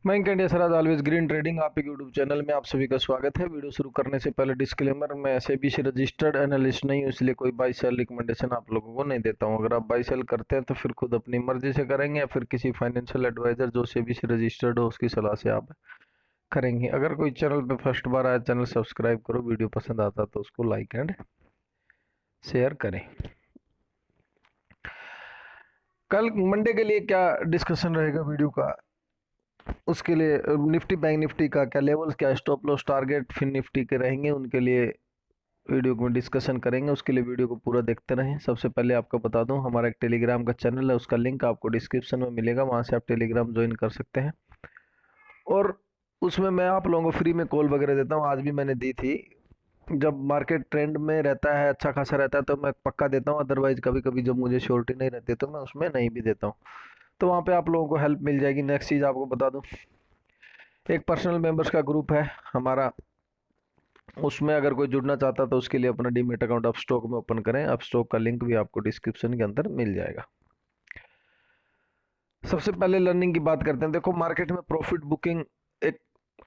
Bank India सराज always green trading आप एक यूट्यूब चैनल में आप सभी का स्वागत है। वीडियो शुरू करने से पहले डिस्क्लेमर, मैं सेबी से रजिस्टर्ड एनालिस्ट नहीं हूँ, इसलिए कोई बाई सेल रिकमेंडेशन आप लोगों को नहीं देता हूँ। अगर आप बाई सेल करते हैं तो फिर खुद अपनी मर्जी से करेंगे या फिर किसी फाइनेंशियल एडवाइजर जो सेबी से रजिस्टर्ड हो उसकी सलाह से आप करेंगे। अगर कोई चैनल पे फर्स्ट बार आया, चैनल सब्सक्राइब करो, वीडियो पसंद आता तो उसको लाइक एंड शेयर करें। कल मंडे के लिए क्या डिस्कशन रहेगा वीडियो का, उसके लिए निफ्टी बैंक निफ्टी का क्या लेवल्स, क्या स्टॉप लॉस टारगेट फिन निफ्टी के रहेंगे, उनके लिए वीडियो में डिस्कशन करेंगे। उसके लिए वीडियो को पूरा देखते रहें। सबसे पहले आपको बता दूं, हमारा एक टेलीग्राम का चैनल है, उसका लिंक आपको डिस्क्रिप्शन में मिलेगा, वहां से आप टेलीग्राम ज्वाइन कर सकते हैं। और उसमें मैं आप लोगों को फ्री में कॉल वगैरह देता हूँ। आज भी मैंने दी थी। जब मार्केट ट्रेंड में रहता है, अच्छा खासा रहता है, तो मैं पक्का देता हूँ। अदरवाइज कभी कभी जब मुझे श्योरिटी नहीं रहती तो मैं उसमें नहीं भी देता हूँ। तो वहाँ पे आप लोगों को हेल्प मिल जाएगी। नेक्स्ट चीज़ आपको बता दूँ, एक पर्सनल मेंबर्स का ग्रुप है हमारा, उसमें अगर कोई जुड़ना चाहता तो उसके लिए अपना डीमेट अकाउंट अप स्टॉक में ओपन करें। अप स्टॉक का लिंक भी आपको डिस्क्रिप्शन के अंदर मिल जाएगा। सबसे पहले लर्निंग की बात करते हैं। देखो, मार्केट में प्रॉफिट बुकिंग, एक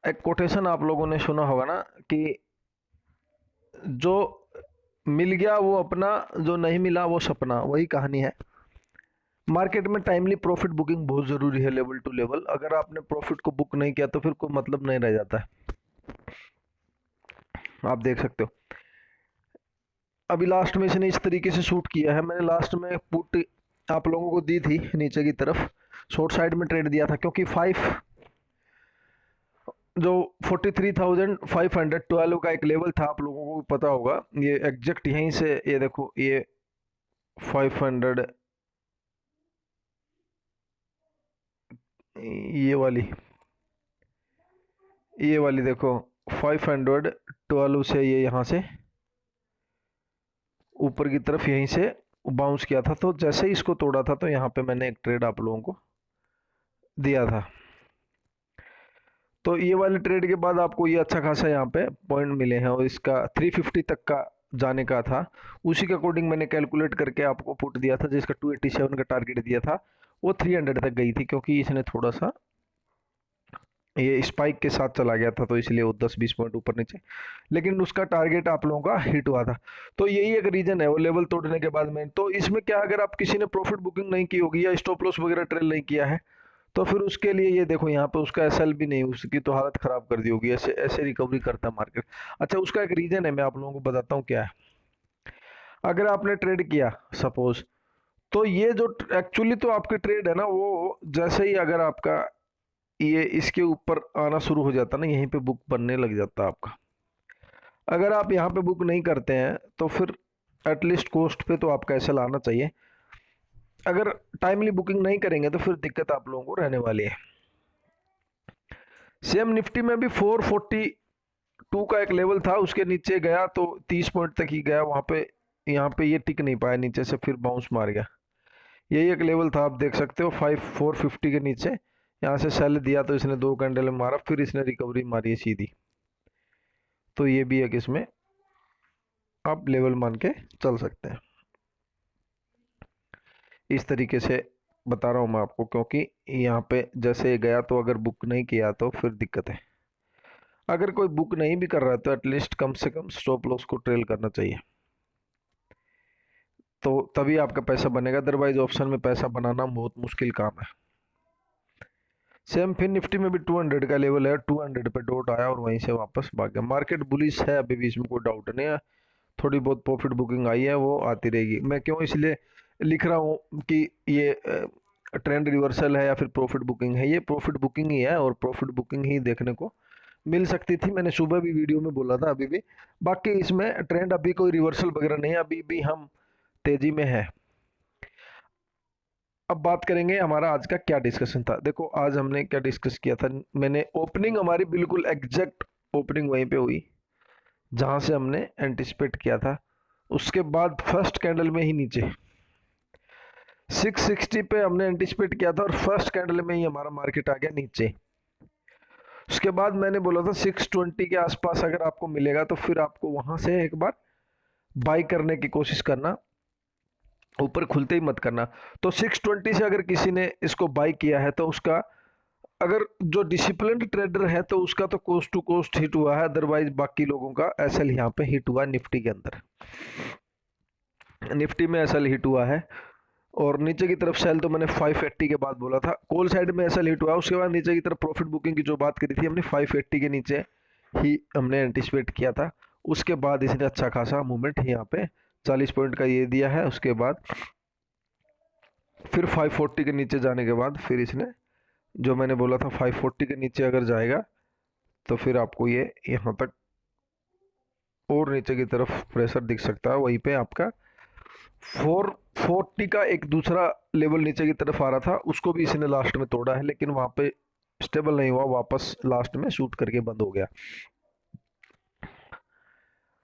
एक कोटेशन आप लोगों ने सुना होगा ना कि जो मिल गया वो अपना, जो नहीं मिला वो सपना। वही कहानी है। मार्केट में टाइमली प्रॉफिट बुकिंग बहुत जरूरी है, लेवल टू लेवल। अगर आपने प्रॉफिट को बुक नहीं किया तो फिर कोई मतलब नहीं रह जाता है। आप देख सकते हो, अभी लास्ट में इसने इस तरीके से शूट किया है। मैंने लास्ट में पुट आप लोगों को दी थी नीचे की तरफ, शॉर्ट साइड में ट्रेड दिया था, क्योंकि 43,512 का एक लेवल था, आप लोगों को भी पता होगा। ये एग्जैक्ट यहीं से, ये देखो, ये 500, ये वाली देखो, 512 से ये यहाँ से ऊपर की तरफ यहीं से बाउंस किया था। तो जैसे ही इसको तोड़ा था तो यहाँ पे मैंने एक ट्रेड आप लोगों को दिया था। तो ये वाले ट्रेड के बाद आपको ये अच्छा खासा यहाँ पे पॉइंट मिले हैं, और इसका 350 तक का जाने का था। उसी के अकॉर्डिंग मैंने कैलकुलेट करके आपको पुट दिया था, जिसका 287 का टारगेट दिया था। वो 300 तक गई थी, क्योंकि इसने थोड़ा सा ये स्पाइक के साथ चला गया था, तो इसलिए वो 10-20 पॉइंट ऊपर नीचे, लेकिन उसका टारगेट आप लोगों का हिट हुआ था। तो यही एक रीजन है, वो लेवल तोड़ने के बाद में। तो इसमें क्या, अगर आप किसी ने प्रॉफिट बुकिंग नहीं की होगी या स्टॉप लॉस वगैरह ट्रेल नहीं किया है, तो फिर उसके लिए ये देखो, यहाँ पे उसका एसएल भी नहीं, उसकी तो हालत खराब कर दी होगी। ऐसे ऐसे रिकवरी करता है मार्केट। अच्छा, उसका एक रीजन है, मैं आप लोगों को बताता हूँ क्या है। अगर आपने ट्रेड किया सपोज, तो ये जो एक्चुअली तो आपकी ट्रेड है ना, वो जैसे ही अगर आपका ये इसके ऊपर आना शुरू हो जाता ना, यहीं पे बुक बनने लग जाता आपका। अगर आप यहाँ पे बुक नहीं करते हैं तो फिर एटलीस्ट कॉस्ट पे तो आपका एसएल आना चाहिए। अगर टाइमली बुकिंग नहीं करेंगे तो फिर दिक्कत आप लोगों को रहने वाली है। सेम निफ्टी में भी 442 का एक लेवल था, उसके नीचे गया तो 30 पॉइंट तक ही गया। वहां पे यहाँ पे ये टिक नहीं पाया, नीचे से फिर बाउंस मार गया। यही एक लेवल था, आप देख सकते हो, 450 के नीचे। यहाँ से सेल दिया तो इसने 2 कैंडल में मारा, फिर इसने रिकवरी मारी है सीधी। तो ये भी एक इसमें आप लेवल मान के चल सकते हैं। इस तरीके से बता रहा हूँ मैं आपको, क्योंकि यहाँ पे जैसे गया तो अगर बुक नहीं किया तो फिर दिक्कत है। अगर कोई बुक नहीं भी कर रहा है तो एटलीस्ट कम से कम स्टॉप लॉस को ट्रेल करना चाहिए, तो तभी आपका पैसा बनेगा। अदरवाइज ऑप्शन में पैसा बनाना बहुत मुश्किल काम है। सेम फिर निफ्टी में भी 200 का लेवल है, 200 पे डॉट आया और वहीं से वापस भाग गया। मार्केट बुलिश है अभी भी, इसमें कोई डाउट नहीं है। थोड़ी बहुत प्रॉफिट बुकिंग आई है, वो आती रहेगी। मैं क्यों इसलिए लिख रहा हूँ कि ये ट्रेंड रिवर्सल है या फिर प्रॉफिट बुकिंग है, ये प्रॉफिट बुकिंग ही है, और प्रॉफिट बुकिंग ही देखने को मिल सकती थी। मैंने सुबह भी वीडियो में बोला था, अभी भी। बाकी इसमें ट्रेंड अभी कोई रिवर्सल वगैरह नहीं है, अभी भी हम तेजी में है। अब बात करेंगे हमारा आज का क्या डिस्कशन था। देखो, आज हमने क्या डिस्कस किया था। मैंने ओपनिंग हमारी बिल्कुल एग्जैक्ट ओपनिंग वहीं पे हुई जहां से हमने एंटिसिपेट किया था। उसके बाद फर्स्ट कैंडल में ही नीचे 660 पे हमने एंटिसिपेट किया था, और फर्स्ट कैंडल में ही हमारा मार्केट आ गया नीचे। उसके बाद मैंने बोला था 620 के आसपास अगर आपको मिलेगा तो फिर आपको वहां से एक बार बाई करने की कोशिश करना, ऊपर खुलते ही मत करना। तो 620 से अगर किसी ने इसको बाई किया है तो उसका अगर जो डिसिप्लिन ट्रेडर है तो उसका तो कोस्ट टू कोस्ट हिट हुआ है, अदरवाइज बाकी लोगों का एसएल यहाँ पे हिट हुआ निफ्टी के अंदर। निफ्टी में एसएल हिट हुआ है और नीचे की तरफ सेल तो मैंने 580 के बाद बोला था। कॉल साइड में एसएल हिट हुआ, उसके बाद नीचे की तरफ प्रॉफिट बुकिंग की जो बात करी थी हमने 580 के नीचे ही हमने एंटिसिपेट किया था। उसके बाद इसने अच्छा खासा मूवमेंट यहाँ पे 40 पॉइंट का ये दिया है। उसके बाद फिर 540 के नीचे जाने के बाद फिर इसने जो मैंने बोला था 540 के नीचे अगर जाएगा तो फिर आपको ये यहाँ तक और नीचे की तरफ प्रेशर दिख सकता है। वहीं पे आपका 440 का एक दूसरा लेवल नीचे की तरफ आ रहा था, उसको भी इसने लास्ट में तोड़ा है, लेकिन वहां पे स्टेबल नहीं हुआ, वापस लास्ट में शूट करके बंद हो गया।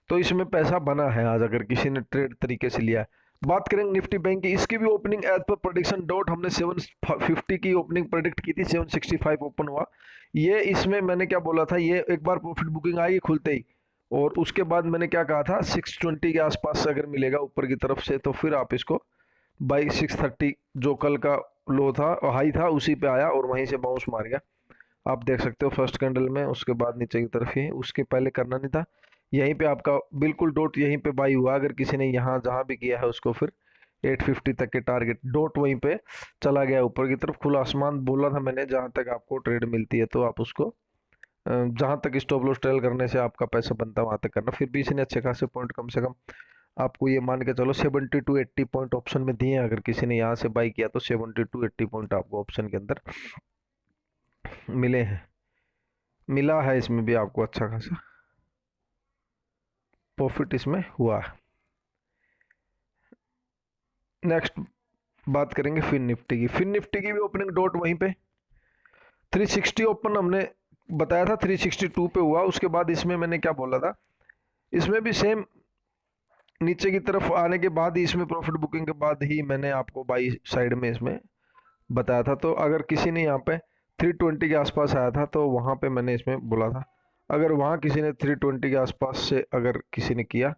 तो इसमें पैसा बना है आज अगर किसी ने ट्रेड तरीके से लिया है। बात करेंगे निफ्टी बैंक की, इसकी भी ओपनिंग एज पर प्रोडिक्शन डॉट हमने 750 की ओपनिंग प्रेडिक्ट की थी, 765 ओपन हुआ। ये इसमें मैंने क्या बोला था, ये एक बार प्रॉफिट बुकिंग आई खुलते ही, और उसके बाद मैंने क्या कहा था 620 के आसपास अगर मिलेगा ऊपर की तरफ से तो फिर आप इसको बाई 630 जो कल का लो था हाई था उसी पे आया और वहीं से बाउंस मार गया। आप देख सकते हो फर्स्ट कैंडल में, उसके बाद नीचे की तरफ ही, उसके पहले करना नहीं था। यहीं पे आपका बिल्कुल डॉट यहीं पे बाई हुआ, अगर किसी ने यहाँ जहाँ भी किया है उसको फिर 850 तक के टारगेट डॉट वहीं पे चला गया ऊपर की तरफ। खुला आसमान बोला था मैंने, जहाँ तक आपको ट्रेड मिलती है तो आप उसको जहां तक स्टॉप लॉस ट्रेल करने से आपका पैसा बनता है वहां तक करना। फिर भी इसने अच्छे खासे पॉइंट कम से कम आपको ये मान के चलो 70 टू 80 पॉइंट ऑप्शन में दिए हैं। अगर किसी ने यहाँ से बाई किया तो 70 टू 80 पॉइंट आपको ऑप्शन के अंदर मिले हैं, मिला है। इसमें भी आपको अच्छा खासा प्रॉफिट इसमें हुआ है। नेक्स्ट बात करेंगे फिन निफ्टी की। फिन निफ्टी की भी ओपनिंग डॉट वहीं पे 360 ओपन हमने बताया था, 362 पे हुआ। उसके बाद इसमें मैंने क्या बोला था, इसमें भी सेम नीचे की तरफ आने के बाद ही, इसमें प्रॉफिट बुकिंग के बाद ही मैंने आपको बाई साइड में इसमें बताया था। तो अगर किसी ने यहाँ पे 320 के आसपास आया था तो वहां पे मैंने इसमें बोला था, अगर वहां किसी ने 320 के आसपास से अगर किसी ने किया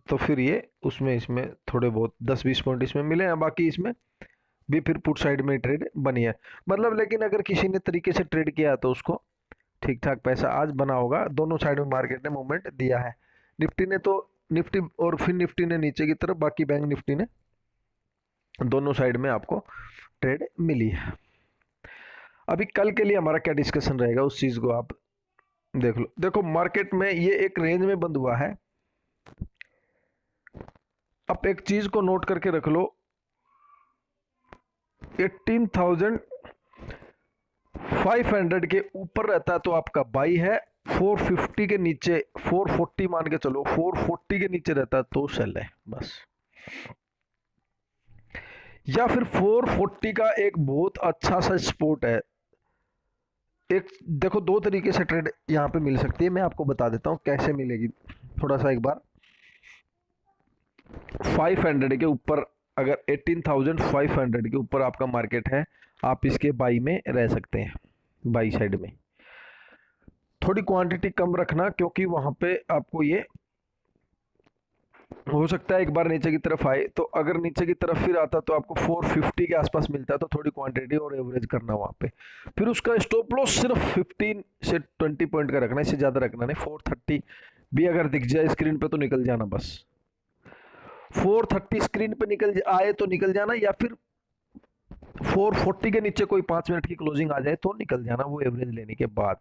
तो फिर ये उसमें इसमें थोड़े बहुत 10-20 पॉइंट इसमें मिले हैं। बाकी इसमें भी फिर पुट साइड में ट्रेड बनी है मतलब। लेकिन अगर किसी ने तरीके से ट्रेड किया है तो उसको ठीक ठाक पैसा आज बना होगा। दोनों साइड में मार्केट ने मूवमेंट दिया है। निफ्टी ने तो, निफ्टी और फिर निफ्टी ने नीचे की तरफ, बाकी बैंक निफ्टी ने दोनों साइड में आपको ट्रेड मिली है। अभी कल के लिए हमारा क्या डिस्कशन रहेगा उस चीज को आप देख लो। देखो मार्केट में ये एक रेंज में बंद हुआ है। अब एक चीज को नोट करके रख लो, 18,500 के ऊपर रहता है तो आपका बाई है, 450 के नीचे, 440 मान के चलो, 440 के नीचे रहता है तो सेल है बस। या फिर 440 का एक बहुत अच्छा सा सपोर्ट है। एक देखो दो तरीके से ट्रेड यहाँ पे मिल सकती है, मैं आपको बता देता हूँ कैसे मिलेगी। थोड़ा सा एक बार 500 के ऊपर, अगर 18,500 के ऊपर आपका मार्केट है, आप इसके बाई में रह सकते हैं। बाई साइड में थोड़ी क्वांटिटी कम रखना, क्योंकि वहां पे आपको ये हो सकता है एक बार नीचे की तरफ आए, तो अगर नीचे की तरफ फिर आता तो आपको 450 के आसपास मिलता है, तो थोड़ी क्वांटिटी और एवरेज करना वहां पे। फिर उसका स्टॉप लॉस सिर्फ 15 से 20 पॉइंट का रखना, इससे ज्यादा रखना नहीं। 430 भी अगर दिख जाए स्क्रीन पे तो निकल जाना बस। 430 स्क्रीन पे निकल आए तो निकल जाना, या फिर 440 के नीचे कोई 5 मिनट की क्लोजिंग आ जाए तो निकल जाना, वो एवरेज लेने के बाद।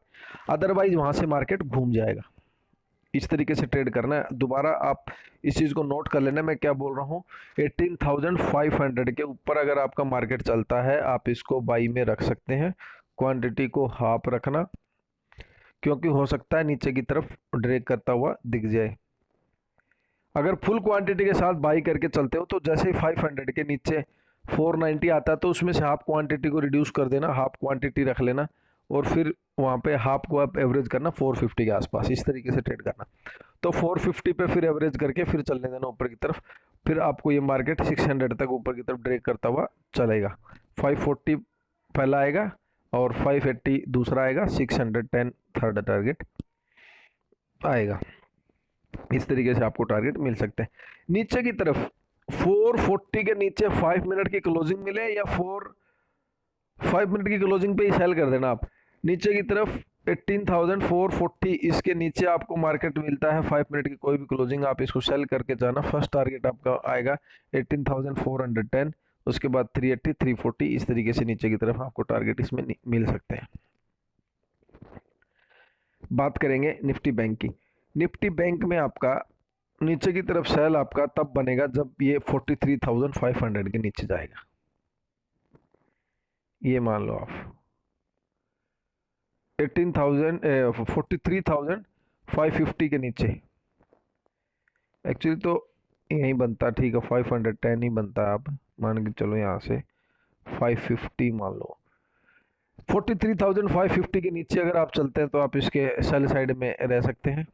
अदरवाइज वहां से मार्केट घूम जाएगा। इस तरीके से ट्रेड करना है। दोबारा आप इस चीज को नोट कर लेना, मैं क्या बोल रहा हूँ। 18,500 के ऊपर अगर आपका मार्केट चलता है, आप इसको बाई में रख सकते हैं। क्वांटिटी को हाफ रखना, क्योंकि हो सकता है नीचे की तरफ ड्रैग करता हुआ दिख जाए। अगर फुल क्वांटिटी के साथ बाई करके चलते हो तो जैसे ही 500 के नीचे 490 आता है तो उसमें से हाफ क्वांटिटी को रिड्यूस कर देना, हाफ क्वांटिटी रख लेना, और फिर वहां पे हाफ को आप एवरेज करना 450 के आसपास। इस तरीके से ट्रेड करना। तो 450 पे फिर एवरेज करके फिर चलने देना ऊपर की तरफ। फिर आपको ये मार्केट 600 तक ऊपर की तरफ ड्रैग करता हुआ चलेगा। 540 पहला आएगा और 580 दूसरा आएगा, 610 थर्ड टारगेट आएगा। इस तरीके से आपको टारगेट मिल सकते हैं। नीचे की तरफ 440 के नीचे 5 मिनट की क्लोजिंग मिले या 5 मिनट की क्लोजिंग पे ही सेल कर देना आप। नीचे की तरफ 18,440 इसके नीचे आपको मार्केट मिलता है। 5 मिनट की कोई भी क्लोजिंग आप इसको सेल करके जाना। फर्स्ट टारगेट आपका आएगा 18,410, उसके बाद 380, 340, इस तरीके से नीचे की तरफ आपको टारगेट इसमें मिल सकते हैं। बात करेंगे निफ्टी बैंक की। निफ्टी बैंक में आपका नीचे की तरफ सेल आपका तब बनेगा जब ये 43,500 के नीचे जाएगा। ये मान लो आप 43,550 के नीचे। एक्चुअली तो यही बनता, ठीक है, 510 ही बनता है। आप मान के चलो यहाँ से 550 मान लो। 43,550 के नीचे अगर आप चलते हैं तो आप इसके सेल साइड में रह सकते हैं।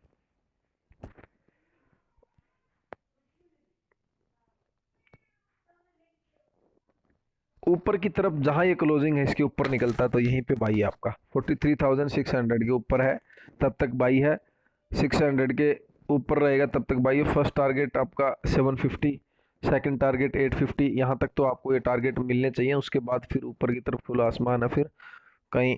ऊपर की तरफ जहां ये क्लोजिंग है इसके ऊपर निकलता है तो यहीं पे बाई है आपका। 43,600 के ऊपर है तब तक बाई है। 600 के ऊपर रहेगा तब तक बाई है। फर्स्ट टारगेट आपका 750, सेकंड टारगेट 850, यहाँ तक तो आपको ये टारगेट मिलने चाहिए। उसके बाद फिर ऊपर की तरफ खुला आसमान है, फिर कहीं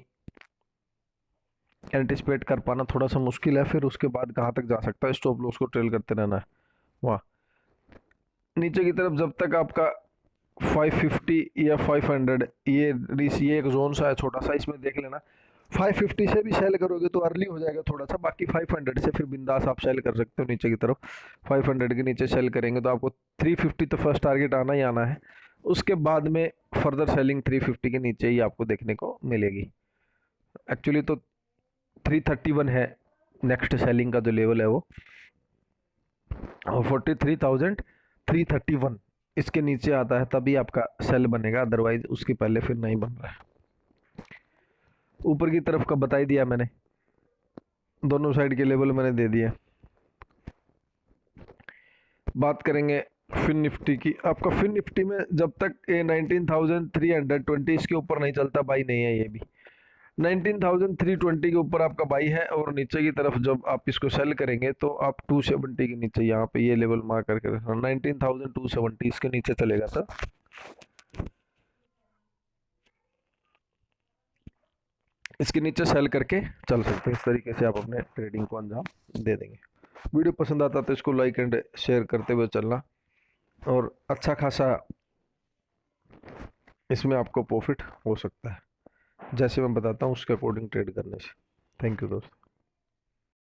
एंटिसिपेट कर पाना थोड़ा सा मुश्किल है। फिर उसके बाद कहाँ तक जा सकता है, स्टॉप लॉस को ट्रेल करते रहना है। वाह, नीचे की तरफ जब तक आपका 550 या 500 ये एक जोन सा है छोटा सा, इसमें देख लेना। 550 से भी सेल करोगे तो अर्ली हो जाएगा थोड़ा सा, बाकी 500 से फिर बिंदास आप सेल कर सकते हो नीचे की तरफ। 500 के नीचे सेल करेंगे तो आपको 350 तो फर्स्ट टारगेट आना ही आना है। उसके बाद में फर्दर सेलिंग 350 के नीचे ही आपको देखने को मिलेगी। एक्चुअली तो 331 है नेक्स्ट सेलिंग का जो लेवल है वो, और 43,331 इसके नीचे आता है तभी आपका सेल बनेगा, अदरवाइज उसके पहले फिर नहीं बन रहा है। ऊपर की तरफ का बता ही दिया मैंने, दोनों साइड के लेवल मैंने दे दिए। बात करेंगे फिन निफ्टी की। आपका फिन निफ्टी में जब तक ये 19,320 इसके ऊपर नहीं चलता बाई नहीं है। ये भी 19,320 के ऊपर आपका बाई है, और नीचे की तरफ जब आप इसको सेल करेंगे तो आप 270 के नीचे यहाँ पे ये लेवल मार्क करके रखना। 19,270 इसके नीचे चलेगा तो इसके नीचे सेल करके चल सकते हैं। इस तरीके से आप अपने ट्रेडिंग को अंजाम दे देंगे। वीडियो पसंद आता तो इसको लाइक एंड शेयर करते हुए चलना, और अच्छा खासा इसमें आपको प्रॉफिट हो सकता है, जैसे मैं बताता हूँ उसके अकॉर्डिंग ट्रेड करने से। थैंक यू दोस्त।